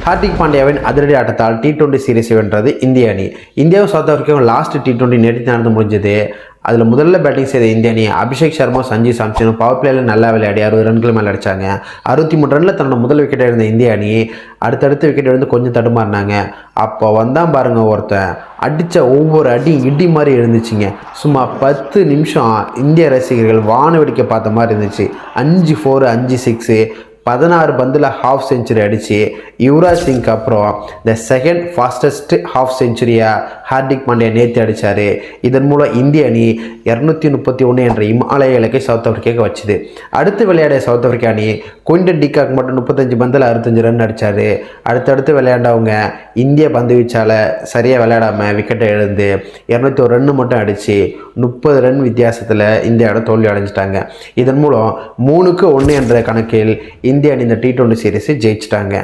ஹார்திக் பாண்டியாவின் அதிரடி ஆட்டத்தால் T20 சீரிஸை வென்றது இந்திய அணி. இந்தியாவும் சவுத் ஆப்பிரிக்காவும் லாஸ்ட் T20 நேற்று நடந்து முடிஞ்சது. அதில் முதல்ல பேட்டிங் செய்த இந்திய அணி அபிஷேக் சர்மா, சஞ்சு சாம்சனும் பவர் பிளேயில் நல்லா விளையாடி 60 ரன்கள் மேலே அடித்தாங்க. 63 ரனில் தன்னோட முதல் விக்கெட்டை இருந்த இந்திய அணி அடுத்தடுத்து விக்கெட் வந்து கொஞ்சம் தடுமாறினாங்க. அப்போ வந்தான் பாருங்க ஒருத்தன், அடித்த ஒவ்வொரு அடி இடி மாதிரி இருந்துச்சுங்க. சும்மா 10 நிமிஷம் இந்திய ரசிகர்கள் வான வெடிக்க பார்த்த மாதிரி இருந்துச்சு. 5 4 5 6 16 பந்தில் ஹாஃப் செஞ்சுரி அடித்து யுவராஜ் சிங்க்கு அப்புறம் த செகண்ட் ஃபாஸ்டஸ்ட் ஹாஃப் செஞ்சுரியாக ஹார்திக் பாண்டியா நேற்று அடித்தார். இதன் மூலம் இந்திய அணி 231 என்ற இமாலய இலக்கை சவுத் ஆப்பிரிக்காவுக்கு வச்சுது. அடுத்து விளையாடிய சவுத் ஆப்பிரிக்கா அணி குயின்டன் டிகாக் மட்டும் 35 பந்தில் 65 ரன் அடித்தார். அடுத்தடுத்து விளையாண்டவங்க இந்திய பந்து வீச்சால் சரியாக விளையாடாமல் விக்கெட்டை எழுந்து 201 ரன் மட்டும் அடித்து 30 ரன் வித்தியாசத்தில் இந்தியாவோட தோல்வி அடைஞ்சிட்டாங்க. இதன் மூலம் 3-1 என்ற கணக்கில் இந்திய அணி இந்த T20 சீரிஸை ஜெயிச்சிட்டாங்க.